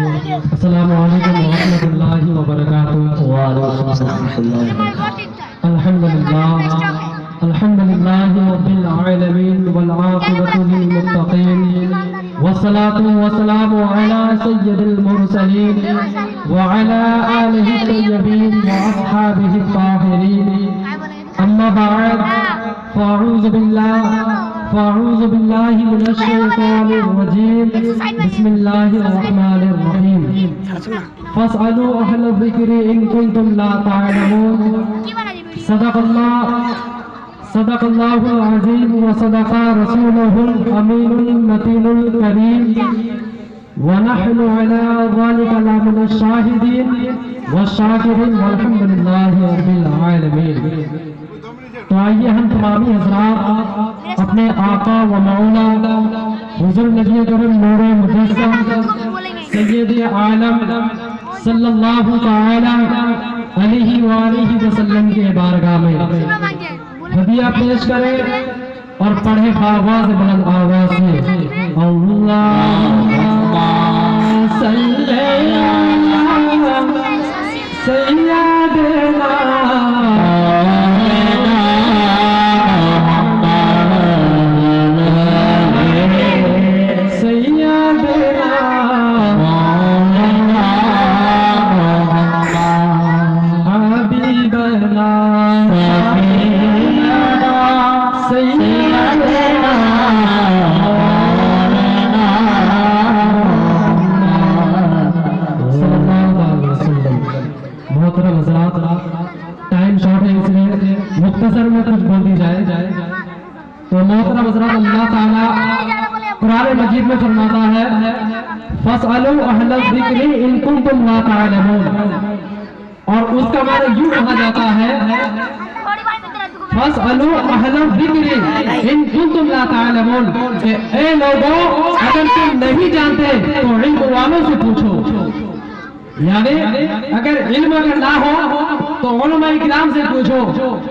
अस्सलामु अलैकुम व रहमतुल्लाहि व बरकातुहू। अल्हम्दुलिल्लाहि रब्बिल आलमीन वल आक़िबतु लिल मुत्तक़ीन वस्सलातु वस्सलामु अला सय्यिदिल मुरसलीन व अला आलिहि तय्यबीन व अस्हाबिहि ताहिरीन। अम्मा बअद फ़अऊज़ु बिल्लाहि मिनश शैतानिर रजीम। बिस्मिल्लाहिर रहमानिर रहीम। फस्अलू अहल ज़िक्रि इन कुंतुम ला तअलमून। सदक़ल्लाहुल अज़ीम व सदक़ा रसूलुहुल अमीनुल मतीनुल करीम व नहनु अला ज़ालिका लमिनश शाहिदीन व शाकिरीन वल्हम्दुलिल्लाहि रब्बिल आलमीन। तो आइए हम तमामी हज़रात अपने आका व मौला हुज़ूर नबी करीम नूर मुजस्सम सय्यद आलम सल्लल्लाहु तआला अलैहि व आलिहि वसल्लम के बारगाह में हदिया पेश करें और पढ़े आवाज़ बुलंद आवाज़ से अल्लाहुम्मा सल्ली अला सय्यदना टाइम शॉर्ट है इसलिए मुख्तसर में कुछ बोल दी जाए। तो मोहतरम हज़रात, अल्लाह ताला कुरान मजीद में फरमाता है फस्अलू अहल ज़िक्रि इन कुंतुम ला तअलमून, और उसका माने यूं कहा जाता है फस्अलू अहल ज़िक्रि इन कुंतुम ला तअलमून, कि ए लोगों अगर तुम नहीं जानते तो इल्म वालों से पूछो। यानी अगर इल्म अगर ना हो तो उलमाए किराम से पूछो।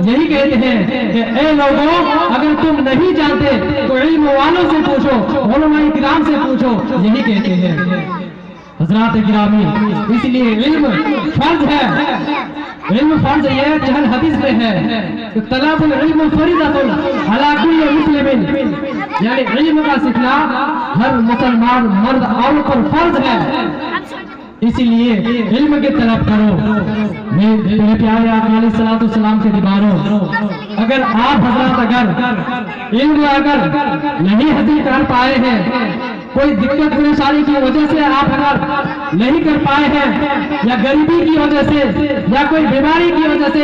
यही कहते हैं कि ए लोगों अगर तुम नहीं जानते तो इल्म वालों से पूछो, उलमाए किराम से पूछो। यही कहते हैं हज़रात गिरामी। इसलिए इल्म फर्ज है। इल्म फर्ज ये जहल हदीस में है कि तलबुल इल्म फरीदतुन अला कुल्लि मुस्लिमिन, यानी इल्म का सीखना हर मुसलमान मर्द औरत पर फर्ज है। इसीलिए इल्म की तलब करो। मेरे प्यारे आका अलैहिस्सलातु वस्सलाम के दीवारों, अगर आप हज़रात अगर इल्म अगर नहीं हासिल कर पाए हैं, कोई दिक्कत परेशानी की वजह से आप अगर नहीं कर पाए हैं, या गरीबी की वजह से या कोई बीमारी की वजह से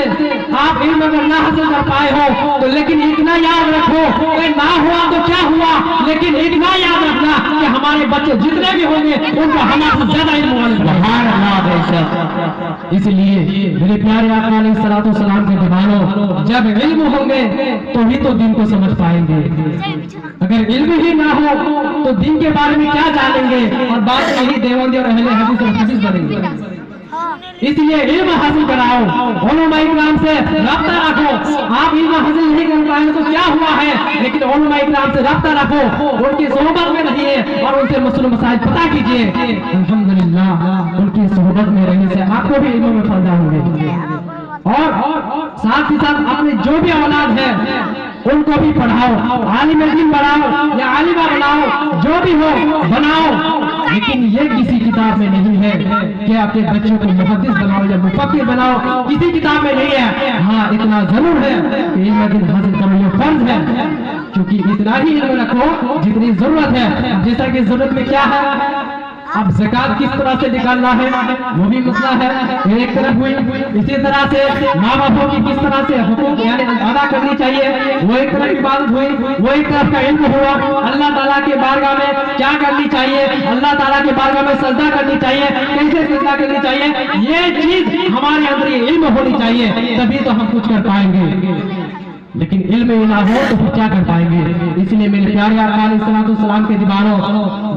आप इल्म अगर ना हासिल कर पाए हो, तो लेकिन इतना याद रखो कि ना हुआ तो क्या हुआ, लेकिन इतना याद रखना कि हमारे बच्चे जितने भी होंगे उनको हमारे ज्यादा इल्म वाले। इसलिए मेरे प्यारे आका अलैहिस्सलातु वस्सलाम के दीवारों, जब इल्म होंगे तो ही तो दिन को समझ पाएंगे। अगर इल्म ही ना हो तो दिन के बारे में क्या जानेंगे, और बात यही देवबंदी और अहले हदीस और हदीस बनेंगे। इसलिए इल्म हासिल कराओ, उलमाए किराम से रब्ता रखो। आप इल्म हासिल नहीं कर पाए तो क्या हुआ है, लेकिन उलमाए किराम से रब्ता रखो, उनकी सोहबत में रहिए और उनसे मसले मसाइल पता कीजिए। अल्हम्दुलिल्लाह उनकी सोहबत में रहने से आपको भी इल्म में फायदा होंगे, और साथ ही साथ अपने जो भी औलाद है उनको भी पढ़ाओ, आलिम दीन बनाओ या आलिमा बनाओ, जो भी हो बनाओ। लेकिन ये किसी किताब में नहीं है कि अपने बच्चों को मुहद्दिस बनाओ या मुफक्किर बनाओ, किसी किताब में नहीं है। हाँ, इतना जरूर है कि इल्म दीन हासिल करो, ये फर्ज है, क्योंकि इतना ही इल्म रखो जितनी जरूरत है। जैसा कि जरूरत में क्या है, अब ज़कात किस तरह से निकालना है वो भी मसला है, एक तरफ हुई। इसी तरह से माँ बापों की किस तरह से हुकूक यानी अदा करनी चाहिए, वो एक तरफ की बात हुई। वो एक तरफ का इल्म हुआ अल्लाह ताला के बारगाह में क्या करनी चाहिए, अल्लाह ताला के बारगाह में सजदा करनी चाहिए, कैसे सजदा करनी चाहिए, ये चीज हमारे अंदर इल्म होनी चाहिए, तभी तो हम कुछ कर पाएंगे। लेकिन इल्म ना हो तो फिर क्या कर पाएंगे। इसलिए मेरे प्यारे आका अलैहिस्सलातु वस्सलाम के दीवारों,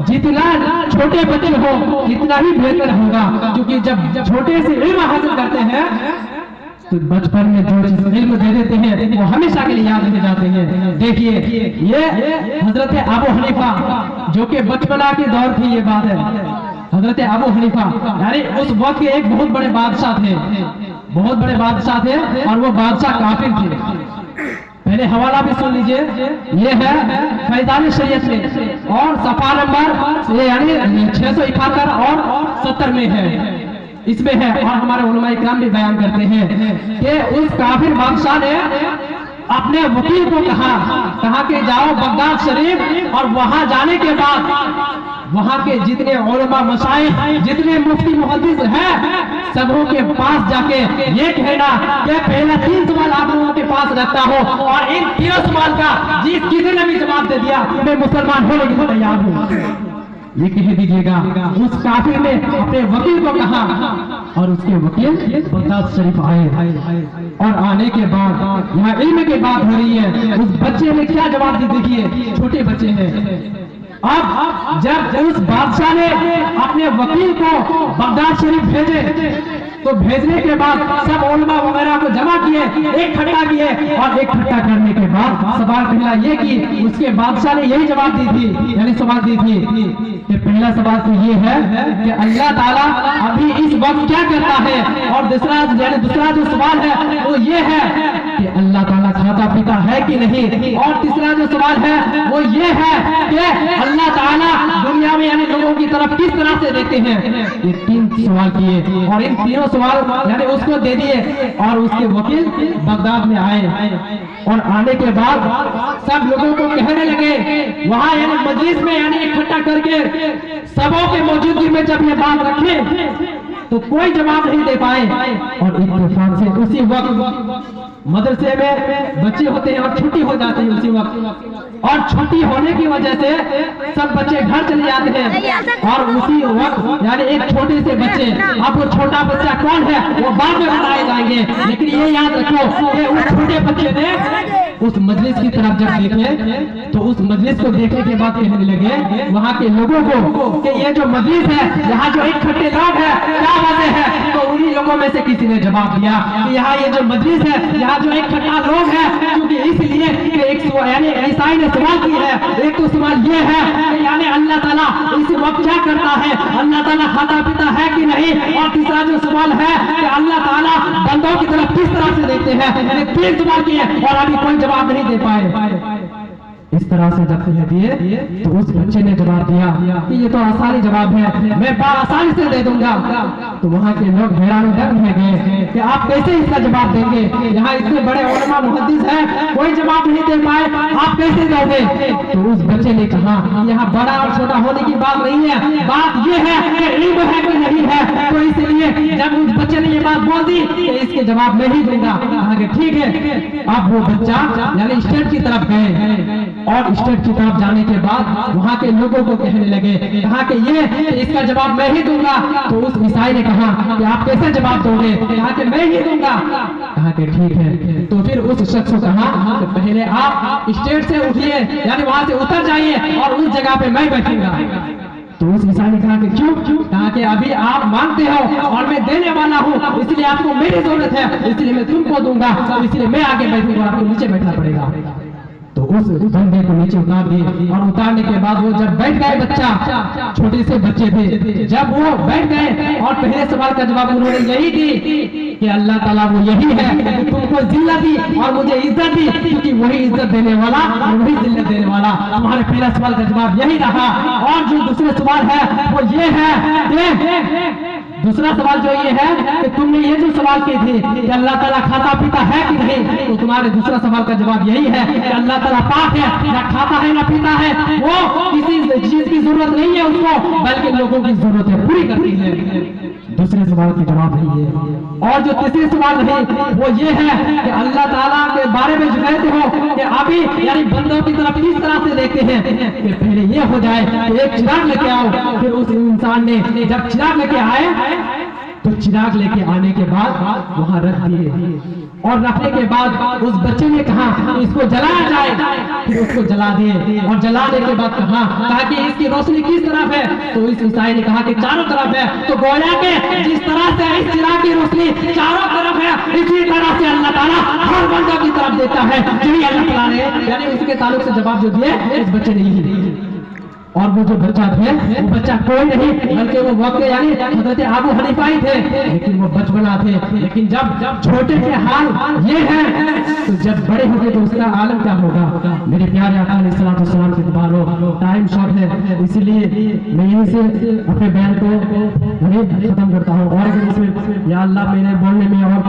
जितना छोटे बच्चे हो इतना ही बेहतर होगा, क्योंकि जब छोटे से इल्म हासिल करते हैं तो बचपन में जो चीज इल्म दे देते हैं वो हमेशा के लिए याद रह जाते हैं। देखिए ये हजरत अबू हनीफा जो कि बचपना के दौर की ये बात है, हजरत अबू हनीफा यानी उस वक्त के एक बहुत बड़े बादशाह थे, बहुत बड़े बादशाह थे, और वो बादशाह काफिर थे। पहले हवाला भी सुन लीजिए, ये है फैजान शरीयत में और सफा नंबर ये यानी 671 और 70 में है, इसमें है। और हमारे उलमा इकराम भी बयान करते हैं कि उस काफिर बादशाह ने अपने वकील को कहा कि जाओ बगदाद शरीफ, और वहां जाने के बाद वहां के जितने उलमा मशाइख, जितने मुफ्ती मुहद्दिस हैं, सबों के पास जाके ये कहना कि पहला 3 सवाल आप लोगों के पास रखता हो, और इन 3 सवाल का किसी ने भी जवाब दे दिया मैं मुसलमान होने के लिए तैयार हूँ, ये कह दीजिएगा। उस काफिर ने अपने वकील को कहा, और उसके वकील बगदाद शरीफ आए, और आने के बाद यहाँ इल्म की बात हो रही है। उस बच्चे ने क्या जवाब दी, देखिए छोटे बच्चे हैं। अब जब उस बादशाह ने अपने वकील को बगदाद शरीफ भेजे, तो भेजने के बाद सब उलमा वगैरह को जमा किए, इकट्ठा किए, और इकट्ठा करने के बाद सवाल पहला ये कि उसके बादशाह ने यही जवाब दी थी, यानी सवाल दी थी कि पहला सवाल तो ये है कि अल्लाह ताला अभी इस वक्त क्या करता है, और दूसरा जो सवाल है वो ये है कि अल्लाह ताला खाता पीता है कि नहीं, और तीसरा जो सवाल है वो ये है कि अल्लाह ताला दुनिया में यानी लोगों की तरफ किस तरह से देखते हैं। ये 3 सवाल किए, और इन तीनों सवाल यानी उसको दे दिए, और उसके वकील बगदाद में आए, और आने के बाद सब लोगों को कहने लगे, वहां यानी मजलिस में यानी इकट्ठा करके सबों के मौजूदगी में जब ये बात रखे तो कोई जवाब नहीं दे पाए, और इत्तेफाक से उसी वक्त मदरसे में बच्चे होते हैं और छुट्टी हो जाती है उसी वक्त, और छुट्टी होने की वजह से सब बच्चे घर चले जाते हैं, और उसी वक्त यानी एक छोटे से बच्चे, अब वो छोटा बच्चा कौन है वो बाद में बताए जाएंगे, लेकिन ये याद रखो कि उस छोटे बच्चे ने उस मजलिस की तरफ जब देखे तो उस मजलिस को देखने के बाद कहने लगे वहां के लोगों को कि ये जो मजलिस है, यहाँ जो इकट्ठे लोग हैं, क्या वजह है। तो उन्हीं लोगों में से किसी ने जवाब दिया कि यहाँ ये जो मजलिस है, यहाँ जो इकट्ठा लोग हैं, क्योंकि इसलिए कि एक यानी ईसाई ने सवाल की है। एक तो सवाल ये है कि यानी अल्लाह ताला इस वक्त क्या करता है, अल्लाह ताला खाता पीता है कि नहीं, और तीसरा जो सवाल है कि अल्लाह ताला बंदों की तरफ किस तरह से देखते हैं। ये 3 सवाल किए और अभी कोई जवाब नहीं दे पाए। इस तरह से जब कह दिए तो उस बच्चे ने जवाब दिया कि ये तो आसानी जवाब है, मैं आसानी से दे दूंगा। तो वहाँ के लोग हैरान रह गए कि आप कैसे इसका जवाब देंगे, यहाँ इतने बड़े उलमा मुहद्दिस हैं, कोई जवाब नहीं दे पाए, आप कैसे दोगे। तो उस बच्चे ने कहा यहाँ बड़ा और छोटा होने की बात नहीं है, बात ये है कि इल्म है कि नहीं है। तो इसलिए जब उस बच्चे ने ये बात बोल दी कि इसके जवाब मैं ही दूंगा, आगे ठीक है। अब वो बच्चा यानी स्टेट की तरफ गए, और स्टेट की तरफ जाने के बाद वहाँ के लोगों को कहने लगे, कहा कि ये इसका जवाब मैं ही दूंगा। तो उस ईसाई ने कहा कि आप कैसे जवाब दोगे, कहा कि मैं ही दूंगा, कहा कि ठीक है। तो फिर उस शख्स को कहा कि पहले आप स्टेट से उठिए, यानी वहां से उतर जाइए, और उस जगह पे मैं बैठूंगा। तो उस ईसाई ने कहा कि क्यों, कहा कि अभी आप मांगते हो और मैं देने वाला हूँ, इसलिए आपको मेरी जरूरत है, इसलिए मैं तुमको दूंगा, इसलिए मैं आगे बैठूंगा, आपको नीचे बैठना पड़ेगा। तो उस बंदे को नीचे उतार दिए, और उतारने के बाद वो जब बैठ गए, बच्चा छोटे से बच्चे थे, जब वो बैठ गए और पहले सवाल का जवाब उन्होंने यही दी कि अल्लाह ताला वो यही है कि तुमको जिल्लत दी और मुझे इज्जत दी, क्योंकि वही इज्जत देने वाला वही जिल्लत देने वाला। तुम्हारे पहला सवाल का जवाब यही रहा। और जो दूसरे सवाल है वो ये है, दूसरा सवाल जो ये है कि तुमने ये जो सवाल किए थे कि अल्लाह ताला खाता पीता है कि नहीं, तो तुम्हारे दूसरा सवाल का जवाब यही है कि अल्लाह ताला पाक है, ना खाता है ना पीता है, वो किसी चीज की जरूरत नहीं है उसको, बल्कि लोगों की जरूरत है पूरी करती है। दूसरे सवाल का जवाब नहीं है। और जो तीसरे सवाल है वो ये है कि अल्लाह ताला के बारे में जो कहते हो कि अभी यानी बंदों की तरफ किस तरह से देखते हैं कि पहले ये हो जाए कि एक चिराग लेके आओ। फिर उस इंसान ने जब चिराग लेके आए तो चिराग लेके आने के बाद वहां रख दिए, और रखने के बाद उस बच्चे ने कहा कि इसको जलाया जाए। फिर उसको जला दिए, और जलाने के बाद कहा कि इसकी रोशनी किस तरफ है। तो इस ईसाई ने कहा कि चारों तरफ है। तो गोया के जिस तरह से इस चिराग की रोशनी चारों तरफ है, इसी तरह से अल्लाह ताला हर बंदों की तरफ देता है। यही अल्लाह ताला ने यानी उसके ताल्लुक से जवाब जो दिए इस बच्चे ने यही दिए। और वो जो बच्चा थे वो बच्चा कोई नहीं बल्कि वो वक्त यानी हजरत अबू हनीफा ही थे, लेकिन वो बचपना थे। लेकिन जब छोटे के हाल ये है तो जब बड़े होंगे तो उसका आलम क्या होगा। मेरे प्यारे आका अलैहिस्सलाम के दीवारों, टाइम शॉर्ट है इसीलिए मैं यहीं से अपने बयान को खत्म करता हूँ। और अगर इसमें या अल्लाह मेरे बोलने में और